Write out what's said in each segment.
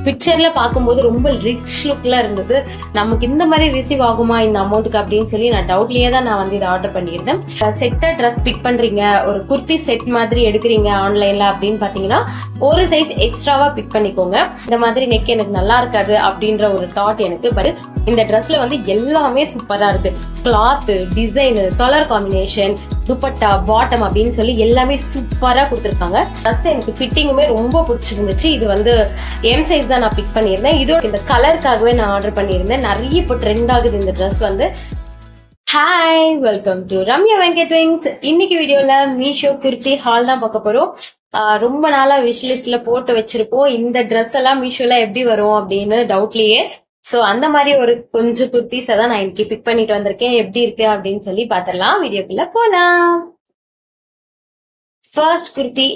பிக்சர்ல பார்க்கும்போது ரொம்ப ரிச் லுக்ல இருந்தது. நமக்கு இந்த மாதிரி ரிசீவ் ஆகுமா இந்த அமௌண்ட்டுக்கு அப்படின்னு சொல்லி நான் டவுட்லயே தான் நான் வந்து இதை ஆர்டர் பண்ணியிருந்தேன். செட்டா ட்ரெஸ் பிக் பண்றீங்க, ஒரு குர்த்தி செட் மாதிரி எடுக்கிறீங்க ஆன்லைன்ல அப்படின்னு பாத்தீங்கன்னா ஒரு சைஸ் எக்ஸ்ட்ராவா பிக் பண்ணிக்கோங்க. இந்த மாதிரி நெக் எனக்கு நல்லா இருக்காது அப்படின்ற ஒரு தாட் எனக்கு. பட் இந்த ட்ரெஸ்ல வந்து எல்லாமே சூப்பரா இருக்கு. Cloth, design, colour combination, dupatta, bottom அப்படின்னு சொல்லி எல்லாமே சூப்பரா கொடுத்துருக்காங்க. ட்ரெஸ் எனக்கு ஃபிட்டிங்குமே ரொம்ப பிடிச்சிருந்துச்சு. இது வந்து எம் சைஸ் தான் நான் பிக் பண்ணியிருந்தேன். இதோட இந்த கலருக்காகவே நான் ஆர்டர் பண்ணியிருந்தேன். நிறைய இப்போ ட்ரெண்ட் ஆகுது இந்த ட்ரெஸ் வந்து. Hi, welcome to Ramya Venkat wings. இன்னைக்கு வீடியோல மீஷோ குர்த்தி ஹால் தான் பார்க்க போறோம். ரொம்ப நாளா விஷ்லிஸ்ட்ல போட்டு வச்சிருப்போம். இந்த ட்ரெஸ் எல்லாம் மீஷோல எப்படி வரும் அப்படின்னு டவுட்லயே. சோ அந்த மாதிரி ஒரு கொஞ்சம் குர்த்திஸை தான் நான் இன்னைக்கு பிக் பண்ணிட்டு வந்திருக்கேன். எப்படி இருக்கு அப்படின்னு சொல்லி பாத்திரலாம். வீடியோக்குள்ள போலாம். ஃபர்ஸ்ட் குர்த்தி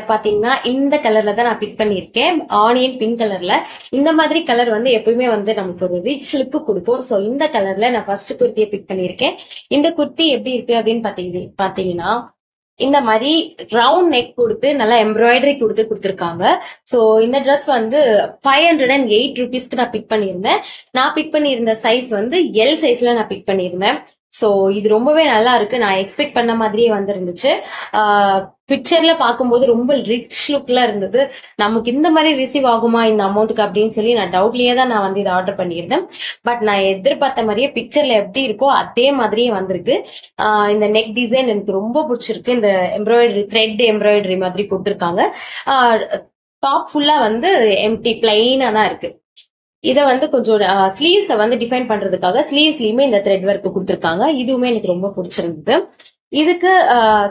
பாத்தீங்கன்னா இந்த கலர்ல தான் நான் பிக் பண்ணியிருக்கேன். ஆனியன் பிங்க் கலர்ல. இந்த மாதிரி கலர் வந்து எப்பவுமே வந்து நமக்கு ஒரு ரிச் லுக்கு கொடுக்கும். சோ இந்த கலர்ல நான் ஃபர்ஸ்ட் குர்த்தியை பிக் பண்ணியிருக்கேன். இந்த குர்த்தி எப்படி இருக்கு அப்படின்னு பாத்தீங்கன்னா இந்த மாதிரி ரவுண்ட் நெக் கொடுத்து நல்லா எம்ப்ராய்டரி கொடுத்துருக்காங்க. சோ இந்த ட்ரெஸ் வந்து 508 ருபீஸ்க்கு நான் பிக் பண்ணியிருந்தேன். நான் பிக் பண்ணியிருந்த சைஸ் வந்து எல் சைஸ்ல நான் பிக் பண்ணியிருந்தேன். சோ இது ரொம்பவே நல்லா இருக்கு. நான் எக்ஸ்பெக்ட் பண்ண மாதிரியே வந்துருந்துச்சு. பிக்சர்ல பார்க்கும்போது ரொம்ப ரிச் லுக்ல இருந்தது. நமக்கு இந்த மாதிரி ரிசீவ் ஆகுமா இந்த அமௌண்ட்டுக்கு அப்படின்னு சொல்லி நான் டவுட்லயே தான் நான் வந்து இதை ஆர்டர் பண்ணியிருந்தேன். பட் நான் எதிர்பார்த்த மாதிரியே பிக்சர்ல எப்படி இருக்கோ அதே மாதிரியே வந்திருக்கு. இந்த நெக் டிசைன் எனக்கு ரொம்ப பிடிச்சிருக்கு. இந்த எம்ப்ராய்டரி த்ரெட் எம்ப்ராய்டரி மாதிரி கொடுத்துருக்காங்க. டாப் ஃபுல்லா வந்து எம்டி பிளைனா தான் இருக்கு. இதை வந்து கொஞ்சம் ஸ்லீவ்ஸை வந்து டிஃபைன் பண்றதுக்காக ஸ்லீவ்ஸ்லயுமே இந்த த்ரெட் ஒர்க் கொடுத்துருக்காங்க. இதுவுமே எனக்கு ரொம்ப பிடிச்சிருந்தது. இதுக்கு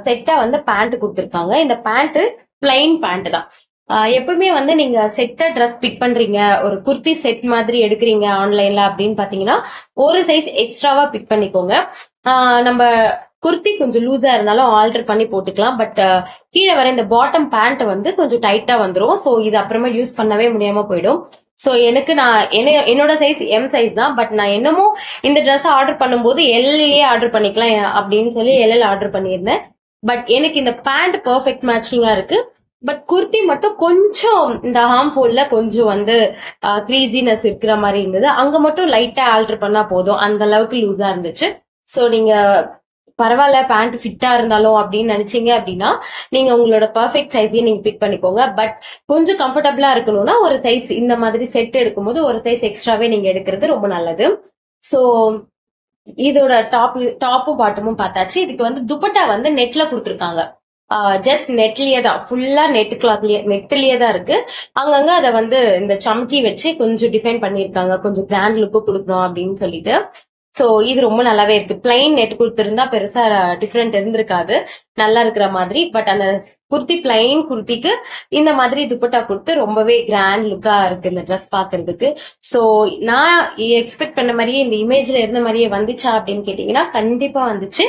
செட்டா வந்து பேண்ட் கொடுத்துருக்காங்க. இந்த பேண்ட் பிளைன் பேண்ட் தான். எப்பவுமே வந்து நீங்க செட்டா ட்ரெஸ் பிக் பண்றீங்க, ஒரு குர்த்தி செட் மாதிரி எடுக்கிறீங்க ஆன்லைன்ல அப்படின்னு பாத்தீங்கன்னா ஒரு சைஸ் எக்ஸ்ட்ராவா பிக் பண்ணிக்கோங்க. நம்ம குர்த்தி கொஞ்சம் லூஸா இருந்தாலும் ஆல்டர் பண்ணி போட்டுக்கலாம். பட் கீழே வர இந்த பாட்டம் பேண்ட் வந்து கொஞ்சம் டைட்டா வந்துடும். ஸோ இது அப்புறமா யூஸ் பண்ணவே முடியாம போயிடும். ஸோ எனக்கு என்னோட சைஸ் எம் சைஸ் தான். பட் நான் என்னமோ இந்த ட்ரெஸ் ஆர்டர் பண்ணும்போது எல்லையே ஆர்டர் பண்ணிக்கலாம் அப்படின்னு சொல்லி எல்எல் ஆர்டர் பண்ணியிருந்தேன். பட் எனக்கு இந்த பேண்ட் பெர்ஃபெக்ட் மேட்சிங்கா இருக்கு. பட் குர்த்தி மட்டும் கொஞ்சம் இந்த ஹார்ம்ஃபோல்ல கொஞ்சம் வந்து க்ரீஸினஸ் இருக்கிற மாதிரி இருந்தது. அங்க மட்டும் லைட்டா ஆல்டர் பண்ணா போதும். அந்த அளவுக்கு லூஸா இருந்துச்சு. ஸோ நீங்க பரவாயில்ல பேண்ட் ஃபிட்டா இருந்தாலும் அப்படின்னு நினைச்சீங்க அப்படின்னா நீங்க உங்களோட பெர்ஃபெக்ட் சைஸையும் நீங்க பிக் பண்ணிக்கோங்க. பட் கொஞ்சம் கம்ஃபர்டபுளா இருக்கணும்னா ஒரு சைஸ் இந்த மாதிரி செட் எடுக்கும்போது ஒரு சைஸ் எக்ஸ்ட்ராவே நீங்க எடுக்கிறது ரொம்ப நல்லது. ஸோ இதோட டாப்பும் பாட்டமும் பார்த்தாச்சு. இதுக்கு வந்து துப்பட்டா வந்து நெட்ல கொடுத்துருக்காங்க. ஜஸ்ட் நெட்லயே தான், ஃபுல்லா நெட்லயே தான் இருக்கு. அங்கங்க அதை வந்து இந்த சம்கி வச்சு கொஞ்சம் டிஃபைன் பண்ணிருக்காங்க, கொஞ்சம் கிராண்ட் லுக்கு கொடுக்கணும் அப்படின்னு சொல்லிட்டு. சோ இது ரொம்ப நல்லாவே இருக்கு. பிளைன் நெட் கொடுத்திருந்தா பெருசா டிஃபரெண்ட் இருந்திருக்காது, நல்லா இருக்கிற மாதிரி. பட் அந்த குர்த்தி பிளைன் குர்த்திக்கு இந்த மாதிரி துப்பட்டா கொடுத்து ரொம்பவே கிராண்ட் லுக்கா இருக்கு இந்த ட்ரெஸ் பாக்குறதுக்கு. சோ நான் எக்ஸ்பெக்ட் பண்ண மாதிரியே இந்த இமேஜ்ல இருந்த மாதிரியே வந்துச்சா அப்படின்னு கேட்டீங்கன்னா கண்டிப்பா வந்துச்சு.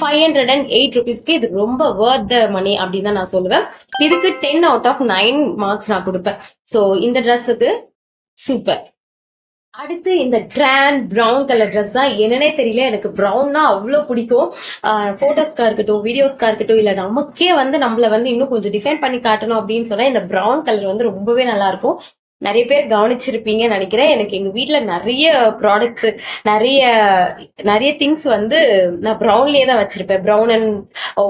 508 ருபீஸ்க்கு இது ரொம்ப வர்த் த மணி அப்படின்னு தான் நான் சொல்லுவேன். இதுக்கு 10 out of 9 மார்க்ஸ் நான் கொடுப்பேன். சோ இந்த ட்ரெஸ்ஸுக்கு சூப்பர். அடுத்து இந்த கிராண்ட் பிரவுன் கலர் ட்ரெஸ் தான். என்னன்னே தெரியல, எனக்கு பிரவுன்னா அவ்வளோ பிடிக்கும். போட்டோஸ்க்கா இருக்கட்டும், வீடியோஸ்க்கா இருக்கட்டும், இல்ல நமக்கே வந்து நம்மள வந்து இன்னும் கொஞ்சம் டிஃபைன் பண்ணி காட்டணும் அப்படின்னு சொன்னா இந்த பிரவுன் கலர் வந்து ரொம்பவே நல்லா இருக்கும். நிறைய பேர் கவனிச்சிருப்பீங்கன்னு நினைக்கிறேன். எனக்கு எங்க வீட்டுல நிறைய ப்ராடக்ட்ஸ், நிறைய திங்ஸ் வந்து நான் ப்ரௌன்லயே தான் வச்சிருப்பேன். ப்ரௌன் அண்ட்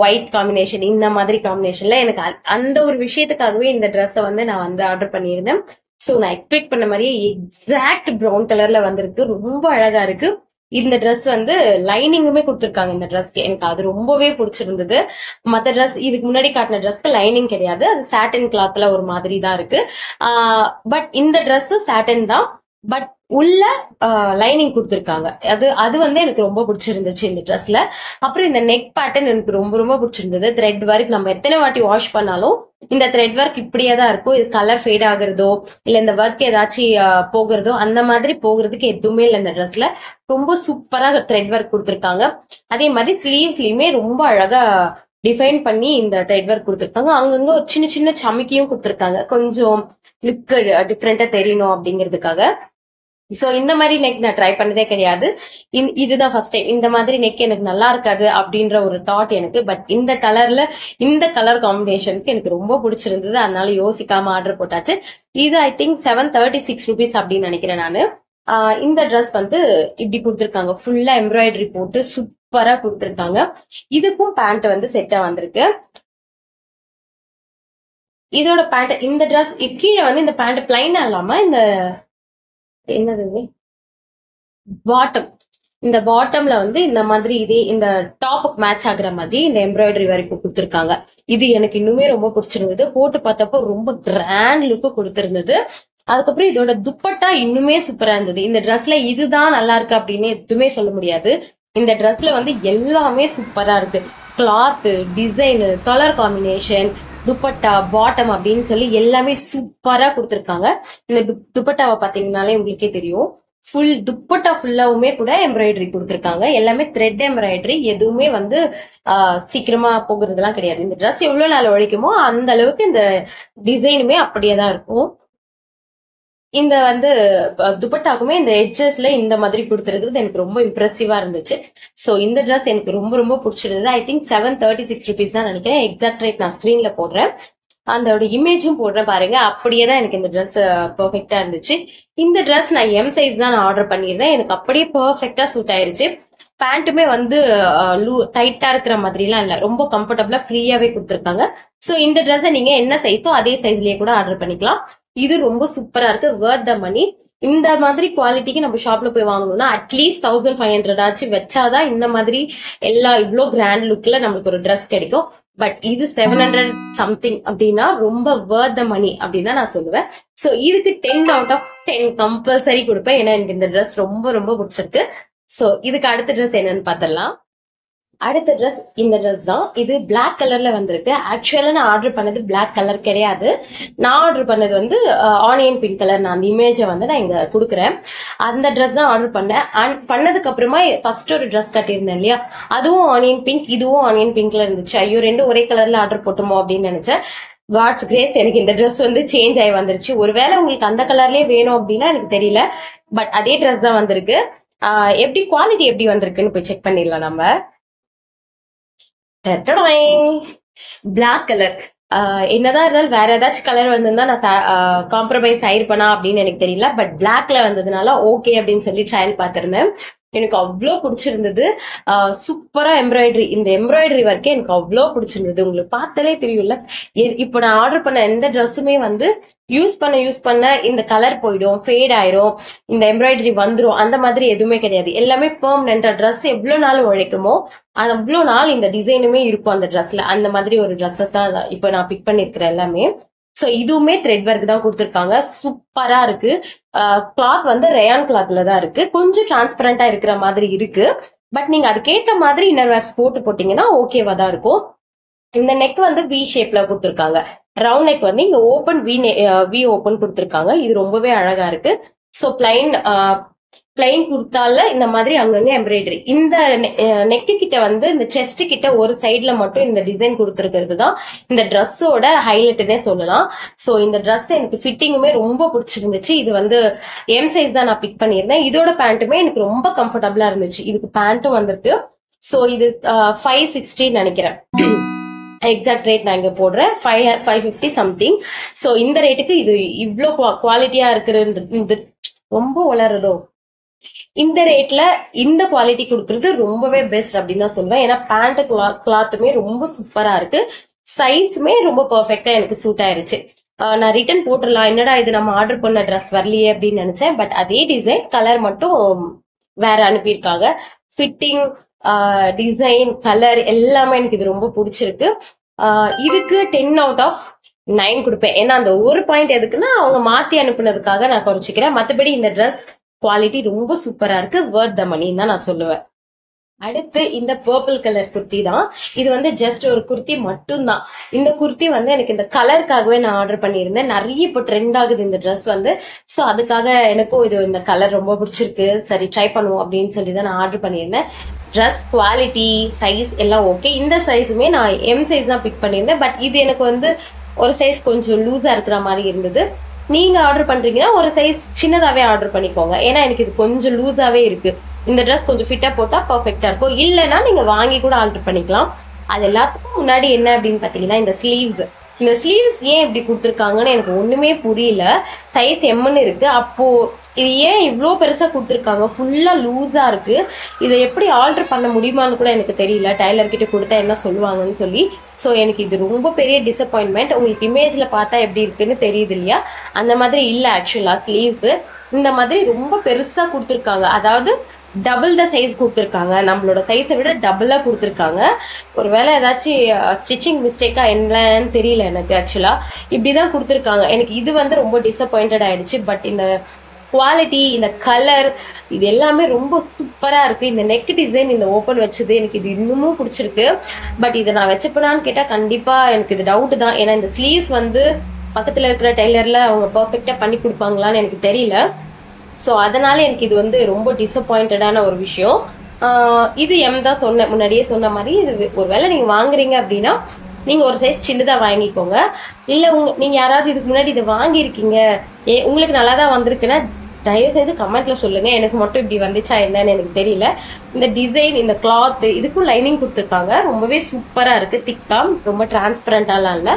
ஒயிட் காம்பினேஷன், இந்த மாதிரி காம்பினேஷன்ல எனக்கு அந்த ஒரு விஷயத்துக்காகவே இந்த ட்ரெஸ்ஸை வந்து நான் வந்து ஆர்டர் பண்ணியிருந்தேன். சோ நான் எக்ஸ்பெக்ட் பண்ண மாதிரியே எக்ஸாக்ட் ப்ரௌன் கலர்ல வந்திருக்கு. ரொம்ப அழகா இருக்கு. இந்த ட்ரெஸ் வந்து லைனிங்குமே கொடுத்துருக்காங்க இந்த ட்ரெஸ்க்கு. எனக்கு அது ரொம்பவே பிடிச்சிருந்தது. மற்ற ட்ரெஸ் இதுக்கு முன்னாடி காட்டின ட்ரெஸ்க்கு லைனிங் கிடையாது, அது சாட்டின் கிளாத்ல ஒரு மாதிரி தான் இருக்கு. பட் இந்த ட்ரெஸ் சாட்டின் தான், பட் உள்ள லைனிங் கொடுத்துருக்காங்க. அது வந்து எனக்கு ரொம்ப பிடிச்சிருந்துச்சு இந்த ட்ரெஸ்ல. அப்புறம் இந்த நெக் பேட்டர்ன் எனக்கு ரொம்ப ரொம்ப பிடிச்சிருந்தது. த்ரெட் ஒர்க் நம்ம எத்தனை வாட்டி வாஷ் பண்ணாலும் இந்த த்ரெட் ஒர்க் இப்படியே தான் இருக்கும். இது கலர் ஃபேட் ஆகுறதோ இல்ல இந்த ஒர்க் ஏதாச்சும் போகிறதோ அந்த மாதிரி போகிறதுக்கு எதுவுமே இல்லை இந்த ட்ரெஸ்ல. ரொம்ப சூப்பரா த்ரெட் ஒர்க் கொடுத்துருக்காங்க. அதே மாதிரி ஸ்லீவ்ஸ்லயுமே ரொம்ப அழகா டிஃபைன் பண்ணி இந்த த்ரெட் ஒர்க் கொடுத்துருக்காங்க. அங்கங்க ஒரு சின்ன சின்ன சமிக்கியும் கொடுத்துருக்காங்க, கொஞ்சம் லுக் டிஃப்ரெண்டா தெரியணும் அப்படிங்கிறதுக்காக. சோ இந்த மாதிரி நெக் நான் ட்ரை பண்ணதே கிடையாது. இதுதான் ஃபர்ஸ்ட் டைம். இந்த மாதிரி நெக் எனக்கு நல்லா இருக்காது அப்படின்ற ஒரு தாட் எனக்கு. பட் இந்த கலர்ல இந்த கலர் காம்பினேஷனுக்கு எனக்கு ரொம்ப பிடிச்சிருந்தது. அதனால யோசிக்காம ஆர்டர் போட்டாச்சு. இது ஐ திங்க் 736 rupees அப்படின்னு நினைக்கிறேன் நானு. இந்த ட்ரெஸ் வந்து இப்படி கொடுத்துருக்காங்க. ஃபுல்லா எம்ப்ராய்டரி போட்டு சூப்பரா கொடுத்துருக்காங்க. இதுக்கும் பேண்ட் வந்து செட்டா வந்திருக்கு. இதோட பேண்ட் இந்த ட்ரெஸ் கீழே வந்து இந்த பேண்ட் பிளைனா இல்லாம இந்த என்னது பாட்டம், இந்த பாட்டம்ல வந்து இந்த மாதிரி இதே இந்த டாப்புக்கு மேட்ச் ஆகுற மாதிரி இந்த எம்ப்ராய்டரி வரைக்கும் கொடுத்துருக்காங்க. இது எனக்கு இன்னுமே ரொம்ப பிடிச்சிருந்தது. போட்டு பார்த்தப்போ ரொம்ப கிராண்ட் லுக்கு கொடுத்திருந்தது. அதுக்கப்புறம் இதோட துப்பட்டா இன்னுமே சூப்பரா இருந்தது. இந்த ட்ரெஸ்ல இதுதான் நல்லா இருக்கு அப்படின்னு எதுவுமே சொல்ல முடியாது. இந்த ட்ரெஸ்ல வந்து எல்லாமே சூப்பரா இருக்கு. Cloth, design, colour combination, dupatta, bottom அப்படின்னு சொல்லி எல்லாமே சூப்பரா கொடுத்துருக்காங்க. இந்த துப்பட்டாவை பாத்தீங்கன்னாலே உங்களுக்கே தெரியும். ஃபுல் துப்பட்டா ஃபுல்லாவுமே கூட எம்ப்ராய்டரி கொடுத்துருக்காங்க. எல்லாமே த்ரெட் எம்ப்ராய்டரி. எதுவுமே வந்து சீக்கிரமா போகிறதுலாம் கிடையாது. இந்த ட்ரெஸ் எவ்வளவு நாள் உழைக்குமோ அந்த அளவுக்கு இந்த டிசைனுமே அப்படியே தான் இருக்கும். இந்த வந்து துப்பட்டாக்குமே இந்த எட்ஜஸ்ல இந்த மாதிரி கொடுத்துருக்கிறது எனக்கு ரொம்ப இம்ப்ரெசிவா இருந்துச்சு. சோ இந்த ட்ரெஸ் எனக்கு ரொம்ப ரொம்ப பிடிச்சிருந்தது. ஐ திங்க் 736 rupees தான் நினைக்கிறேன். எக்ஸாக்ட் ரேட் நான் ஸ்கிரீன்ல போடுறேன். அதோட இமேஜும் போடுறேன் பாருங்க. அப்படியே தான் எனக்கு இந்த ட்ரெஸ் பெர்ஃபெக்டா இருந்துச்சு. இந்த ட்ரெஸ் நான் எம் சைஸ் தான் நான் ஆர்டர் பண்ணியிருந்தேன். எனக்கு அப்படியே பெர்ஃபெக்டா சூட் ஆயிருச்சு. பேண்ட்டுமே வந்து டைட்டா இருக்கிற மாதிரி எல்லாம் இல்ல, ரொம்ப கம்ஃபர்டபுளா ஃப்ரீயாவே கொடுத்துருக்காங்க. சோ இந்த ட்ரெஸ் நீங்க என்ன சைஸோ அதே சைஸ்லயே கூட ஆர்டர் பண்ணிக்கலாம். இது ரொம்ப சூப்பரா இருக்கு. வர்த் த மணி. இந்த மாதிரி குவாலிட்டிக்கு நம்ம ஷாப்ல போய் வாங்கணும்னா அட்லீஸ்ட் 1500 ஆச்சு வச்சாதான் இந்த மாதிரி எல்லா இவ்வளோ கிராண்ட் லுக்ல நம்மளுக்கு ஒரு ட்ரெஸ் கிடைக்கும். பட் இது 700 சம்திங் அப்படின்னா ரொம்ப வர்த் த மணி அப்படின்னு தான் நான் சொல்லுவேன். சோ இதுக்கு 10 out of 10 கம்பல்சரி கொடுப்பேன். ஏன்னா எனக்கு இந்த ட்ரெஸ் ரொம்ப ரொம்ப பிடிச்சிருக்கு. சோ இதுக்கு அடுத்த ட்ரெஸ் என்னன்னு பார்த்தலாம். அடுத்த ட்ரெஸ் இந்த ட்ரெஸ் தான். இது பிளாக் கலர்ல வந்திருக்கு. ஆக்சுவலா நான் ஆர்டர் பண்ணது பிளாக் கலர் கிடையாது. நான் ஆர்டர் பண்ணது வந்து ஆனியன் பிங்க் கலர். நான் அந்த இமேஜை வந்து நான் இங்க கொடுக்குறேன். அந்த ட்ரெஸ் தான் ஆர்டர் பண்ணேன். பண்ணதுக்கு அப்புறமா ஃபர்ஸ்ட் ஒரு ட்ரெஸ் கட்டியிருந்தேன் இல்லையா, அதுவும் ஆனியன் பிங்க், இதுவும் ஆனியன் பிங்க்ல இருந்துச்சு. ஐயோ ரெண்டும் ஒரே கலர்ல ஆர்டர் போட்டோமோ அப்படின்னு நினைச்சேன். காட்ஸ் கிரேஸ் எனக்கு இந்த ட்ரெஸ் வந்து சேஞ்ச் ஆகி வந்துருச்சு. ஒருவேளை உங்களுக்கு அந்த கலர்லயே வேணும் அப்படின்னா எனக்கு தெரியல. பட் அதே ட்ரெஸ் தான் வந்திருக்கு. எப்படி குவாலிட்டி எப்படி வந்திருக்குன்னு போய் செக் பண்ணிடலாம் நம்ம. Black colour. என்னதான் இருந்தாலும் வேற ஏதாச்சும் கலர் வந்திருந்தா நான் காம்ப்ரமைஸ் ஆயிருப்பேனா அப்படின்னு எனக்கு தெரியல. பட் பிளாக்ல வந்ததுனால ஓகே அப்படின்னு சொல்லி ட்ரையல் பார்த்திருந்தேன். எனக்கு அவ்வளோ பிடிச்சிருந்தது. சூப்பரா எம்ப்ராய்டரி. இந்த எம்ப்ராய்டரி ஒர்க்கே எனக்கு அவ்வளோ பிடிச்சிருந்தது. உங்களுக்கு பார்த்தாலே தெரியும்ல. இப்போ நான் ஆர்டர் பண்ண எந்த ட்ரெஸ்ஸுமே வந்து யூஸ் பண்ண இந்த கலர் போயிடும், ஃபேட் ஆயிரும், இந்த எம்ப்ராய்டரி வந்துடும், அந்த மாதிரி எதுவுமே கிடையாது. எல்லாமே பெர்மனன்டா ட்ரெஸ் எவ்வளவு நாள் உழைக்குமோ அது அவ்வளோ நாள் இந்த டிசைனுமே இருக்கும் அந்த ட்ரெஸ்ல. அந்த மாதிரி ஒரு ட்ரெஸ்ஸஸ் தான் இப்போ நான் பிக் பண்ணிருக்கிறேன் எல்லாமே. சோ இதுவுமே த்ரெட் ஒர்க் தான் கொடுத்துருக்காங்க. சூப்பரா இருக்கு. கிளாத் வந்து ரயான் கிளாத்ல தான் இருக்கு. கொஞ்சம் டிரான்ஸ்பரண்டா இருக்கிற மாதிரி இருக்கு. பட் நீங்க அதுக்கேற்ற மாதிரி இன்னர் வேர்ஸ் போட்டீங்கன்னா ஓகேவா தான் இருக்கும். இந்த நெக் வந்து வி ஷேப்ல கொடுத்துருக்காங்க. ரவுண்ட் நெக் வந்து இங்க ஓபன் வி ஓபன் கொடுத்துருக்காங்க. இது ரொம்பவே அழகா இருக்கு. சோ பிளைன் குர்த்தால இந்த மாதிரி அங்கங்க எம்ப்ராய்டரி. இந்த நெக்கு கிட்ட வந்து இந்த செஸ்ட் கிட்ட ஒரு சைட்ல மட்டும் இந்த டிசைன் கொடுத்துருக்கிறது தான் இந்த ட்ரெஸ்ஸோட ஹைலைட்னே சொல்லலாம். சோ இந்த ட்ரெஸ் எனக்கு ஃபிட்டிங்குமே ரொம்ப பிடிச்சிருந்துச்சு. இது வந்து எம் சைஸ் தான் நான் பிக் பண்ணியிருந்தேன். இதோட பேண்ட்டுமே எனக்கு ரொம்ப கம்ஃபர்டபுளா இருந்துச்சு. இதுக்கு பேண்ட்டும் வந்திருக்கு. சோ இது 560 நினைக்கிறேன். எக்ஸாக்ட் ரேட் நான் இங்க போடுறேன். 550 சம்திங். சோ இந்த ரேட்டுக்கு இது இவ்வளோ குவாலிட்டியா இருக்கிறது ரொம்ப வளருதோ. இந்த ரேட்ல இந்த குவாலிட்டி கொடுக்கறது ரொம்பவே பெஸ்ட் அப்படின்னு தான் சொல்லுவேன். ஏன்னா பேண்ட் கிளாத்துமே ரொம்ப சூப்பரா இருக்கு. சைஸுமே ரொம்ப பெர்ஃபெக்டா எனக்கு சூட் ஆயிருச்சு. நான் ரிட்டர்ன் போட்டுடலாம், என்னடா இது நம்ம ஆர்டர் பண்ண ட்ரெஸ் வரலையே அப்படின்னு நினைச்சேன். பட் அதே டிசைன், கலர் மட்டும் வேற அனுப்பியிருக்காங்க. ஃபிட்டிங், டிசைன், கலர் எல்லாமே எனக்கு இது ரொம்ப பிடிச்சிருக்கு. இதுக்கு 10 out of 9 கொடுப்பேன். ஏன்னா அந்த ஒரு பாயிண்ட் எதுக்குன்னா அவங்க மாத்தி அனுப்புனதுக்காக நான் குறைச்சிக்கிறேன். மற்றபடி இந்த ட்ரெஸ் குவாலிட்டி ரொம்ப சூப்பரா இருக்கு. வர்த் த மணி தான் நான் சொல்லுவேன். அடுத்து இந்த பர்பிள் கலர் குர்த்தி தான். இது வந்து ஜஸ்ட் ஒரு குர்த்தி மட்டும் தான். இந்த குர்த்தி வந்து எனக்கு இந்த கலருக்காகவே நான் ஆர்டர் பண்ணியிருந்தேன். நிறைய இப்போ ட்ரெண்ட் ஆகுது இந்த ட்ரெஸ் வந்து. ஸோ அதுக்காக எனக்கும் இது இந்த கலர் ரொம்ப பிடிச்சிருக்கு, சரி ட்ரை பண்ணுவோம் அப்படின்னு சொல்லி தான் நான் ஆர்டர் பண்ணியிருந்தேன். ட்ரெஸ் குவாலிட்டி, சைஸ் எல்லாம் ஓகே. இந்த சைஸுமே நான் எம் சைஸ் தான் பிக் பண்ணியிருந்தேன். பட் இது எனக்கு வந்து ஒரு சைஸ் கொஞ்சம் லூஸா இருக்கிற மாதிரி இருந்தது. நீங்க ஆர்டர் பண்றீங்கன்னா ஒரு சைஸ் சின்னதாவே ஆர்டர் பண்ணிக்கோங்க. ஏன்னா எனக்கு இது கொஞ்சம் லூஸாவே இருக்கு. இந்த ட்ரெஸ் கொஞ்சம் ஃபிட்டா போட்டா பர்ஃபெக்டா இருக்கும். இல்லைன்னா நீங்க வாங்கி கூட ஆர்டர் பண்ணிக்கலாம். அது எல்லாத்துக்கும் முன்னாடி என்ன அப்படின்னு பாத்தீங்கன்னா இந்த ஸ்லீவ்ஸ் ஏன் இப்படி கொடுத்துருக்காங்கன்னு எனக்கு ஒண்ணுமே புரியல. சைஸ் எம்னு இருக்கு. அப்போ இது ஏன் இவ்வளோ பெருசா கொடுத்துருக்காங்க? ஃபுல்லா லூஸா இருக்கு. இதை எப்படி ஆல்டர் பண்ண முடியுமான்னு கூட எனக்கு தெரியல. டைலர் கிட்ட கொடுத்தா என்ன சொல்லுவாங்கன்னு சொல்லி. ஸோ எனக்கு இது ரொம்ப பெரிய டிசப்பாயின்மெண்ட். உங்களுக்கு இமேஜ்ல பார்த்தா எப்படி இருக்குன்னு தெரியுது இல்லையா? அந்த மாதிரி இல்லை. ஆக்சுவலா ஸ்லீவ்ஸ் இந்த மாதிரி ரொம்ப பெருசா கொடுத்துருக்காங்க. அதாவது டபுள் த சைஸ் கொடுத்துருக்காங்க. நம்மளோட சைஸை விட டபுளா கொடுத்துருக்காங்க. ஒருவேளை ஏதாச்சும் ஸ்டிச்சிங் மிஸ்டேக்கா என்னன்னு தெரியல எனக்கு. ஆக்சுவலா இப்படிதான் கொடுத்துருக்காங்க. எனக்கு இது வந்து ரொம்ப டிசப்பாயிண்டட் ஆயிடுச்சு. பட் இந்த குவாலிட்டி, இந்த கலர், இது எல்லாமே ரொம்ப சூப்பரா இருக்கு. இந்த நெக் டிசைன், இந்த ஓப்பன் வச்சது எனக்கு இது இன்னமும் பிடிச்சிருக்கு. பட் இதை நான் வச்சப்படான்னு கேட்டா கண்டிப்பா எனக்கு இது டவுட் தான். ஏன்னா இந்த ஸ்லீவ்ஸ் வந்து பக்கத்துல இருக்கிற டெய்லர்ல அவங்க பர்ஃபெக்டா பண்ணி கொடுப்பாங்களான்னு எனக்கு தெரியல. ஸோ அதனால எனக்கு இது வந்து ரொம்ப டிசப்பாயிண்டடான ஒரு விஷயம். இது தான் சொன்னேன் முன்னாடியே சொன்ன மாதிரி. இது ஒருவேளை நீங்க வாங்குறீங்க அப்படின்னா நீங்க ஒரு சைஸ் சின்னதா வாங்கிக்கோங்க. இல்ல நீங்க யாராவது இதுக்கு முன்னாடி இதை வாங்கியிருக்கீங்க, உங்களுக்கு நல்லா தான் வந்திருக்குன்னா தயவு செஞ்சு கமெண்ட்ல சொல்லுங்க. எனக்கு மட்டும் இப்படி வந்துச்சா என்னன்னு எனக்கு தெரியல. இந்த டிசைன், இந்த கிளாத், இதுக்கும் லைனிங் கொடுத்துருக்காங்க. ரொம்பவே சூப்பரா இருக்கு. திக்கா, ரொம்ப டிரான்ஸ்பரண்டாலாம் இல்ல.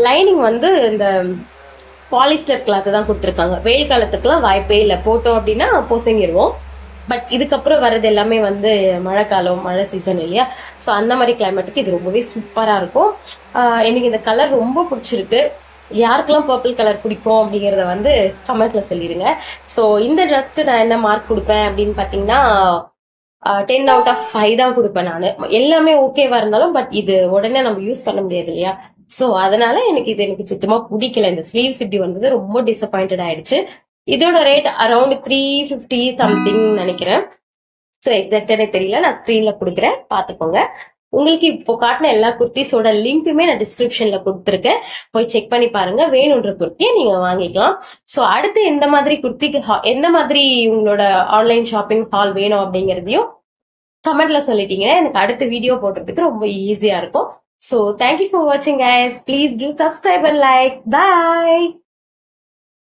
லைனிங் வந்து இந்த பாலிஸ்டர் கிளாத் தான் கொடுத்துருக்காங்க. வெயில் காலத்துக்குலாம் வாய்ப்பே இல்லை. போட்டோம் அப்படின்னா பொசுங்கிடுவோம். பட் இதுக்கப்புறம் வர்றது எல்லாமே வந்து மழைக்காலம், மழை சீசன் இல்லையா? ஸோ அந்த மாதிரி கிளைமேட்டுக்கு இது ரொம்பவே சூப்பரா இருக்கும். எனக்கு இந்த கலர் ரொம்ப பிடிச்சிருக்கு. யாருக்கெல்லாம் பர்பிள் கலர் பிடிக்கும் அப்படிங்கிறத வந்து கமெண்ட்ல சொல்லிடுங்க. ஸோ இந்த ட்ரெஸ்க்கு நான் என்ன மார்க் கொடுப்பேன் அப்படின்னு பார்த்தீங்கன்னா 10 out of 5 தான் கொடுப்பேன் நான். எல்லாமே ஓகேவா இருந்தாலும் பட் இது உடனே நம்ம யூஸ் பண்ண முடியாது இல்லையா? சோ அதனால எனக்கு சுத்தமா பிடிக்கல. இந்த ஸ்லீவ்ஸ் இப்படி வந்தது ரொம்ப டிசப்பாயிண்டட் ஆயிடுச்சு. இதோட ரேட் அரௌண்ட் 350 சம்திங் நினைக்கிறேன். ஸோ எக்ஸாக்டா எனக்கு தெரியல. நான் ஸ்க்ரீன்ல கொடுக்குறேன், பாத்துக்கோங்க. உங்களுக்கு இப்போ காட்டின எல்லா குர்த்திஸோட லிங்க்குமே நான் டிஸ்கிரிப்ஷன்ல கொடுத்துருக்கேன். போய் செக் பண்ணி பாருங்க. வேணுன்ற குர்த்தியை நீங்க வாங்கிக்கலாம். ஸோ அடுத்து எந்த மாதிரி குர்த்திக்கு எந்த மாதிரி உங்களோட ஆன்லைன் ஷாப்பிங் ஹால் வேணும் அப்படிங்கிறதையும் கமெண்ட்ல சொல்லிட்டீங்கன்னா எனக்கு அடுத்த வீடியோ போடுறதுக்கு ரொம்ப ஈஸியா இருக்கும். So thank you for watching guys. Please do subscribe and like. Bye.